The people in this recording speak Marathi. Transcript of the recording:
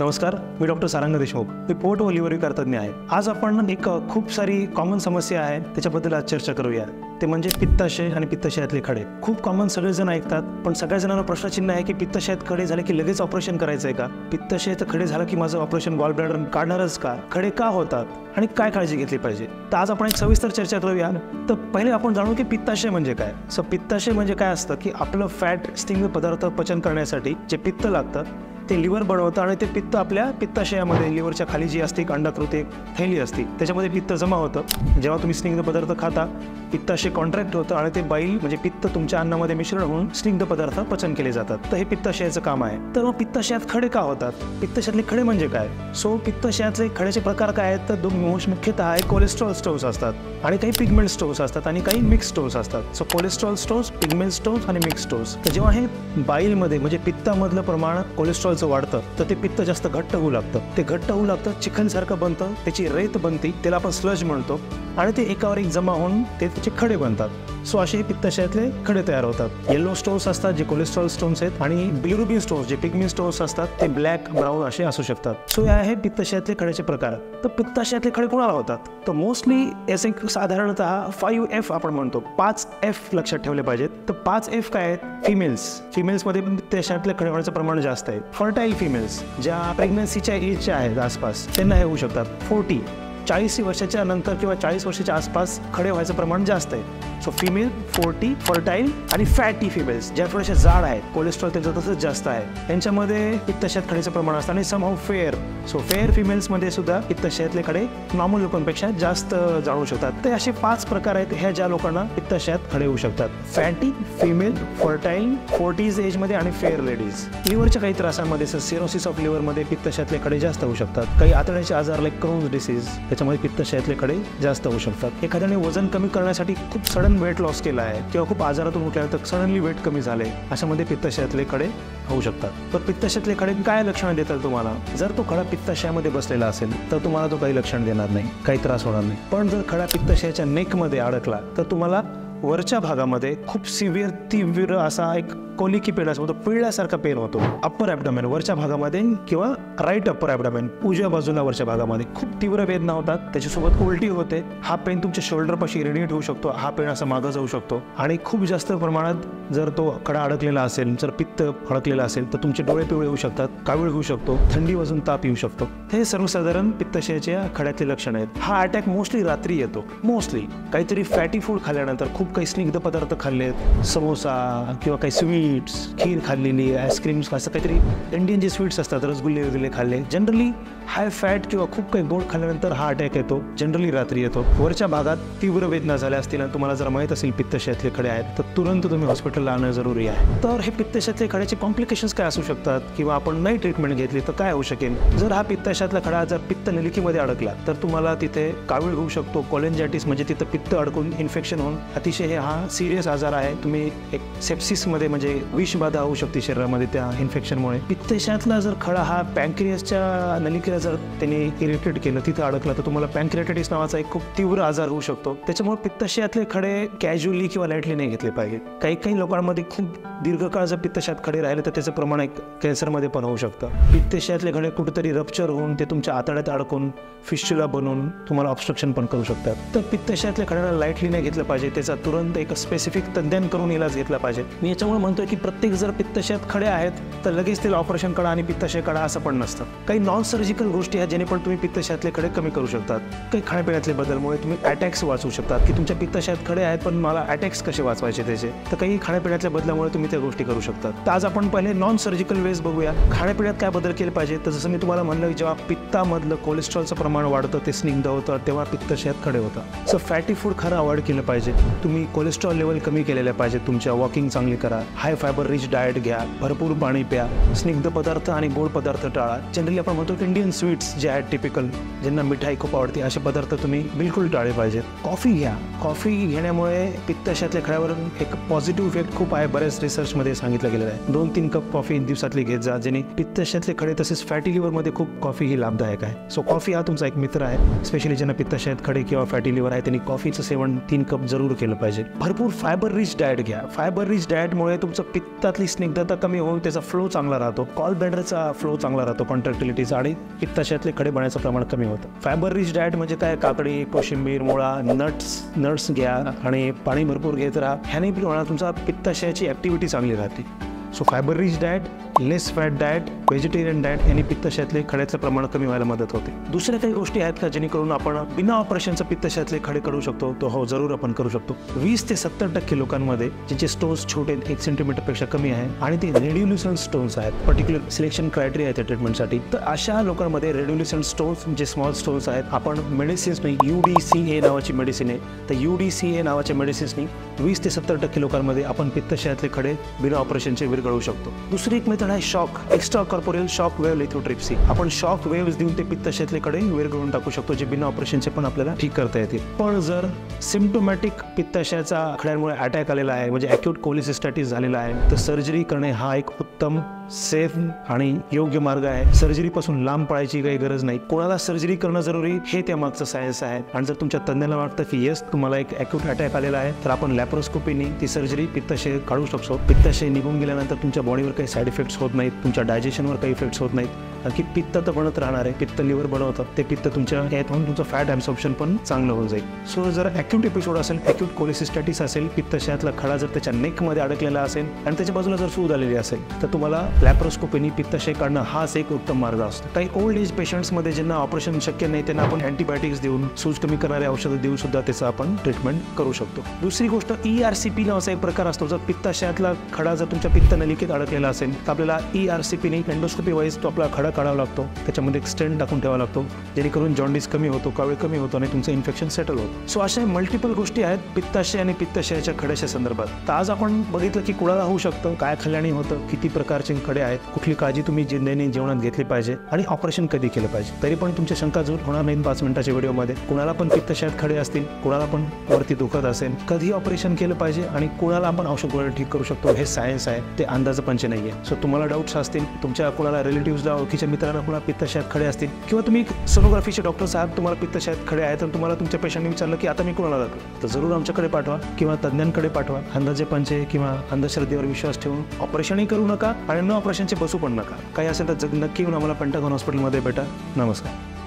नमस्कार, मी डॉक्टर सारंग देशमुख. मी पोट व लिव्हर विकार तज्ञ आहे. आज आपण एक खूप सारी कॉमन समस्या आहे त्याच्याबद्दल आज चर्चा करूया. ते म्हणजे पित्ताशय आणि पित्ताशयातले खडे. खूप कॉमन सगळेजण ऐकतात, पण सगळ्या जणांना प्रश्नचिन्ह आहे की पित्ताशयात खडे झाले की लगेच ऑपरेशन करायचं आहे का? पित्ताशयात खडे झालं की माझं ऑपरेशन गॉल ब्लॅडर काढणारच का? खडे का होतात आणि काय काळजी घेतली पाहिजे? तर आज आपण एक सविस्तर चर्चा करूया. तर पहिले आपण जाणू की पित्ताशय म्हणजे काय. पित्ताशय म्हणजे काय असतं की आपलं फॅट स्टिंग पदार्थ पचन करण्यासाठी जे पित्त लागतं ते लिव्हर बनवतं आणि ते पित्त आपल्या पित्ताशयामध्ये लिव्हरच्या खाली जी असते एक अंडाकृती एक थैली असते त्याच्यामध्ये पित्त जमा होतं. जेव्हा तुम्ही स्निग्ध पदार्थ खाता पित्ताशय कॉन्ट्रॅक्ट होतं आणि ते बाईल म्हणजे पित्त तुमच्या अन्नामध्ये मिश्रण होऊन स्निग्ध पदार्थ पचन केले जातात. तर हे पित्ताशयाचं काम आहे. तर मग पित्ताशयात खडे का होतात? पित्ताशयातले खडे म्हणजे काय? पित्ताशयातले खड्याचे प्रकार काय आहेत? तर दोन मुख्यतः कोलेस्ट्रॉल स्टोन्स असतात आणि काही पिगमेंट स्टोन्स असतात आणि काही मिक्स स्टोन्स असतात. कोलेस्ट्रॉल स्टोन्स, पिगमेंट स्टोन्स आणि मिक्स स्टोन्स. तर जेव्हा हे बाईलमध्ये म्हणजे पित्तामधलं प्रमाण कोलेस्ट्रॉल वाढतं तर ते पित्त जास्त घट्ट होऊ लागतं. ते घट्ट होऊ लागतं, चिखलसारखं बनतं, त्याची रेत बनते, त्याला आपण स्लज म्हणतो आणि ते एकावर एक जमा होऊन ते त्याचे खडे बनतात. असे हे पित्ताशयातले खडे तयार होतात. येलो स्टोन्स असतात जे कोलेस्ट्रॉल स्टोन्स आहेत आणि बिलिरुबिन स्टोन्स जे पिगमेंट स्टोन्स असतात ते ब्लॅक ब्राऊन असे असू शकतात. हे आहे पित्ताशयातले खड्याचे प्रकार. तर पित्ताशयातले खडे कोणाला होतात? तर मोस्टली याचे साधारणतः 5F आपण म्हणतो, 5F लक्षात ठेवले पाहिजेत. तर 5F काय आहेत? फिमेल्समध्ये पण पित्ताशयातले खडे होण्याचं प्रमाण जास्त आहे. फर्टाईल फिमेल्स ज्या प्रेग्नन्सीच्या एजच्या आहेत आसपास त्यांना हे होऊ शकतात. 40 वर्षाच्या नंतर किंवा 40 वर्षाच्या आसपास खडे व्हायचं प्रमाण जास्त आहे. फिमेल 40, फर्टाईल आणि फॅटी फिमेल्स ज्या थोड्याशा जाड आहेत, कोलेस्ट्रॉल त्यांचं तसंच जास्त आहे, त्यांच्यामध्ये पित्ताशयात खड्याचं प्रमाण असतं. आणि समहाऊ फेअर फिमेल्समध्ये सुद्धा पित्ताशयातले खडे नॉर्मल लोकांपेक्षा जास्त जाणवू शकतात. ते असे 5 प्रकार आहेत ह्या ज्या लोकांना पित्ताशयात खडे होऊ शकतात: फॅटी, फिमेल, फर्टाईल, 40s एजमध्ये आणि फेअर लेडीज. लिव्हरच्या काही त्रासांमध्ये सिरोसिस ऑफ लिव्हरमध्ये पित्ताशयातले खडे जास्त होऊ शकतात. काही आतड्याचे आजार लाईक क्रोन्स डिसीज त्याच्यामध्ये पित्ताशयातले खडे जास्त होऊ शकतात. एखाद्याने वजन कमी करण्यासाठी खूप सडन वेट लॉस केला आहे किंवा खूप आजारातून उठल्यानंतर सडनली वेट कमी झाले, अशामध्ये पित्ताशयातले खडे होऊ शकतात. तर पित्ताशयातले खडे काय लक्षणं देतात तुम्हाला? जर तो खडा पित्ताशयामध्ये बसलेला असेल तर तुम्हाला तो काही लक्षण देणार नाही, काही त्रास होणार नाही. पण जर खडा पित्ताशयाच्या नेकमध्ये अडकला तर तुम्हाला वरच्या भागामध्ये खूप सिव्हिअर तीव्र असा एक कोलिकी पेन असतो, पिळल्यासारखा पेन होतो. अप्पर ॲबडोमेन वरच्या भागामध्ये किंवा राईट अप्पर ॲबडोमेन उजव्या बाजूला वरच्या भागामध्ये खूप तीव्र वेदना होतात. त्याच्यासोबत उलटी होते. हा पेन तुमच्या शोल्डरपाशी रेडिएट होऊ शकतो. हा पेन असा मागं जाऊ शकतो आणि खूप जास्त प्रमाणात जर तो खडा अडकलेला असेल, जर पित्त अडकलेला असेल तर तुमचे डोळे पिवळे होऊ शकतात, कावीळ होऊ शकतो, थंडी वाजून ताप येऊ शकतो. हे सर्वसाधारण पित्ताशयाच्या खड्यातले लक्षण आहेत. हा अटॅक मोस्टली रात्री येतो. मोस्टली काहीतरी फॅटी फूड खाल्ल्यानंतर, खूप काही स्निग्ध पदार्थ खाल्लेत, समोसा किंवा काही स्वीट्स, खीर खाल्लेली, आईस्क्रीम्स, असं काहीतरी इंडियन जे स्वीट्स असतात, रसगुल्ले वगैरे खाल्ले, जनरली हाय फॅट किंवा खूप काही गोड खाल्ल्यानंतर हा अटॅक येतो. जनरली रात्री येतो. वरच्या भागात तीव्र वेदना झाल्या असतील आणि तुम्हाला जर माहीत असेल पित्ताशयातले खडे आहेत तर तुरंत तुम्ही हॉस्पिटलला आणणं जरुरी आहे. तर हे पित्ताशयातले खड्याचे कॉम्प्लिकेशन्स काय असू शकतात किंवा आपण नाही ट्रीटमेंट घेतली तर काय होऊ शकेल? जर हा पित्ताशयातला खडा जर पित्त नलिकेमध्ये अडकला तर तुम्हाला तिथे कावीळ होऊ शकतो, कोलेंजायटिस म्हणजे तिथं पित्त अडकून इन्फेक्शन होऊन अतिशय हा सिरियस आजार आहे. तुम्ही एक सेप्सिसमध्ये म्हणजे विषबाधा होऊ शकते शरीरामध्ये त्या इन्फेक्शनमुळे. पित्ताशयातला जर खडा हा पॅन्क्रियासच्या नलिकेला जर त्याने इरिटेट केलं, तिथं अडकला तर तुम्हाला पॅन्क्रियाटायटिस नावाचा एक खूप तीव्र आजार होऊ शकतो. त्याच्यामुळे पित्ताशयातले खडे कॅज्युअली किंवा लाईटली नाही घेतले पाहिजे. काही लोकांमध्ये खूप दीर्घकाळ जर पित्ताशयात खडे राहिले तर त्याचं प्रमाण एक कॅन्सरमध्ये पण होऊ शकतं. पित्ताशयातले खडे कुठेतरी रप्चर होऊन ते तुमच्या आतड्यात अडकून फिस्च्युला बनवून तुम्हाला ऑब्स्ट्रक्शन पण करू शकतात. तर पित्ताशयातल्या खड्याला लाईटली नाही घेतलं पाहिजे. त्याचा तुरंत एक स्पेसिफिक तज्ञांकडून इलाज घेतला पाहिजे. मी याच्यामुळे म्हणतोय की प्रत्येक जर पित्ताशयात खडे आहेत तर लगेच त्याला ऑपरेशन करा आणि पित्ताशय काढा असं पण नसतं. काही नॉन सर्जिकल गोष्टी आहेत ज्याने पण तुम्ही पित्ताशयातले खडे कमी करू शकतात. काही खाण्यापिण्यातले बदलमुळे तुम्ही अटॅक्स वाचवू शकतात की तुमच्या पित्ताशयात खडे आहेत पण मला अटॅक्स कसे वाचवायचे त्याचे. तर काही खाण्यापिण्यातल्या बदलामुळे तुम्ही त्या गोष्टी करू शकतात. तर आज आपण पहिले नॉन सर्जिकल वेज बघूया. खाण्यापिण्यात काय बदल केले पाहिजे? तर जसं मी तुम्हाला म्हणलं, जेव्हा पित्तामधलं कोलेस्ट्रॉलचं प्रमाण वाढतं, ते स्निग्ध होतं, तेव्हा पित्ताशयात खडे होतं. फॅटी फूड खरं अवॉइड केलं पाहिजे. तुम्ही कोलेस्ट्रॉल लेवल कमी केलेले पाहिजे. तुमच्या वॉकिंग चांगली करा, हाय फायबर रिच डाएट घ्या, भरपूर पाणी प्या, स्निग्ध पदार्थ आणि गोड पदार्थ टाळा. जनरली आपण म्हणतो इंडियन स्वीट्स जे आहेत टिपिकल, ज्यांना मिठाई खूप आवडते, असे पदार्थ तुम्ही बिलकुल टाळले पाहिजेत. कॉफी घ्या. कॉफी घेण्यामुळे पित्ताशयातल्या खड्यावर एक पॉझिटिव्ह इफेक्ट खूप आहे. बऱ्याच रिसर्चमध्ये सांगितलं गेलेलं आहे. 2-3 कप कॉफी दिवसातली घेत जा, ज्याने पित्ताशयातले खडे तसेच फॅटी लिव्हरमध्ये खूप कॉफी ही लाभदायक आहे. कॉफी हा तुमचा एक मित्र आहे. स्पेशली ज्यांना पित्ताशयात खडे किंवा फॅटी लिव्हर आहे त्यांनी कॉफीचं सेवन 3 कप जरूर केलं पाहिजे. पाहिजे. भरपूर फायबर रिच डाएट घ्या. फायबर रिच डाएटमुळे तुमचं पित्तातली स्निग्धता कमी होऊन त्याचा फ्लो चांगला राहतो. कॉल ब्लॅडरचा फ्लो चांगला राहतो, कॉन्ट्रॅक्टिलिटीचा, आणि पित्ताशयातले खडे बनण्याचं प्रमाण कमी होतं. फायबर रिच डाएट म्हणजे काय? काकडी, कोशिंबीर, मुळा, नट्स घ्या आणि पाणी भरपूर घेत राहा. ह्याने तुमचा पित्ताशयाची ऍक्टिव्हिटी चांगली राहते. सो फायबर रिच डाएट, लेस फॅट डाएट, व्हेजिटेरियन डाएट यांनी पित्ताशयातले खड्याचं प्रमाण कमी व्हायला मदत होते. दुसऱ्या काही गोष्टी आहेत का जेणेकरून आपण बिना ऑपरेशनचं पित्ताशयातले खडे काढू शकतो? तो हो, जरूर आपण करू शकतो. 20 ते 70% लोकांमध्ये ज्यांचे स्टोन्स छोटे 1 सेंटीमीटरपेक्षा कमी आहे आणि ते रेड्युल्युसंट स्टोन्स आहेत, पर्टिक्युलर सिलेक्शन क्रायटेरिया आहे त्या ट्रीटमेंटसाठी, तर अशा लोकांमध्ये रेड्युल्युसंट स्टोन्स जे स्मॉल स्टोन्स आहेत, आपण मेडिसिन्सनी UDCA नावाची मेडिसिन आहे, तर UDCA नावाच्या मेडिसिन्सनी 20 ते 70% लोकांमध्ये आपण पित्ताशयातले खडे बिना ऑपरेशनचे विरघळवू शकतो. दुसरी एक मेथड आहे shock, extra corporeal shock wave lithotripsy. आपण शॉक वेव्ह देऊन ते पित्ताशयातले खडे विरघळवून टाकू शकतो, जे बिना ऑपरेशनचे पण आपल्याला ठीक करता येतील. पण जर सिम्प्टोमॅटिक पित्ताशयाचा खड्यांमुळे अटॅक आलेला आहे, म्हणजे अॅक्यूट कोलिसिस्टायटिस झालेला आहे, तर सर्जरी करणे हा एक उत्तम, सेफ आणि योग्य मार्ग आहे. सर्जरीपासून लांब पळायची काही गरज नाही. कोणाला सर्जरी करणं जरुरी हे त्यामागचं सायन्स आहे. आणि जर तुमच्या तज्ञाला वाटतं की येस तुम्हाला एक अॅक्यूट अटॅक आलेला आहे, तर आपण लॅप्रोस्कोपीने ती सर्जरी पित्ताशय काढू शकतो. पित्ताशय निघून गेल्यानंतर तुमच्या बॉडीवर काही साईड इफेक्ट्स होत नाहीत, तुमच्या डायजेशनवर काही इफेक्ट्स होत नाहीत. की पित्त तर बनत राहणार आहे, पित्त लिव्हर बनवतं, ते पित्त तुमच्या यात होऊन तुमचं फॅट ॲब्सॉर्प्शन पण चांगलं होऊन जाईल. सो जर अॅक्यूट एपिसोड असेल, अॅक्यूट कोलिसिस्टायटिस असेल, पित्ताशयातला खडा जर त्याच्या नेकमध्ये अडकलेला असेल आणि त्याच्या बाजूला जर सूज आलेली असेल, तर तुम्हाला लॅप्रोस्कोपीने पित्ताशय काढणं हाच एक उत्तम मार्ग असतो. काही ओल्ड एज पेशंट्समध्ये ज्यांना ऑपरेशन शक्य नाही, त्यांना आपण अँटीबायोटिक्स देऊन, सूज कमी करणारे औषधं देऊन सुद्धा त्याचं आपण ट्रीटमेंट करू शकतो. दुसरी गोष्ट, ERCP नावाचा एक प्रकार असतो. जर पित्ताशयातला खडा जर तुमच्या पित्तनलिकेत अडकलेला असेल, तर आपल्याला ERCPने एंडोस्कोपी वाईज तो आपला खडा काढावा लागतो, त्याच्यामध्ये एक स्टेंट टाकून ठेवावा लागतो, जेणेकरून जॉन्डिस कमी होतो, कावीळ कमी होतो आणि तुमचं इन्फेक्शन सेटल होतं. सो अशा मल्टिपल गोष्टी आहेत पित्ताशय आणि पित्ताशयाच्या खड्याच्या संदर्भात. तर आज आपण बघितलं की कुणाला होऊ शकतं, काय खाल्ल्याने होतं, किती प्रकारचे खडे आहेत, कुठली काळजी तुम्ही दैनंदिन जीवनात घेतली पाहिजे आणि ऑपरेशन कधी केलं पाहिजे. तरी पण तुमच्या शंका दूर होणार नाहीत 5 मिनिटाच्या व्हिडिओमध्ये. कुणाला पण पित्ताशयात खडे असतील, कुणाला पण वरती दुखत असेल, कधी ऑपरेशन केलं पाहिजे आणि कुणाला आपण औषध गोळ्या ठीक करू शकतो, हे सायन्स आहे, ते अंदाजपंच नाहीये. सो तुम्हाला डाऊट्स असतील, तुमच्या कुणाला रिलेटिव्हला, ओळखीच्या मित्रांना कुणाला पित्ताशयात खडे असतील, किंवा तुम्ही सोनोग्राफीचे डॉक्टर साहेब तुम्हाला पित्ताशयात खडे आहेत आणि तुम्हाला तुमच्या पेशंटने विचारलं की आता मी कुणाला जातो, तर जरूर आमच्याकडे पाठवा किंवा तज्ञांकडे पाठवा. अंदाजेपंचे किंवा अंधश्रद्धेवर विश्वास ठेवून ऑपरेशनही करू नका आणि न ऑपरेशनचे बसू पण नका. काही असेल तर नक्की येऊन आम्हाला पेंटागॉन हॉस्पिटलमध्ये भेटा. नमस्कार.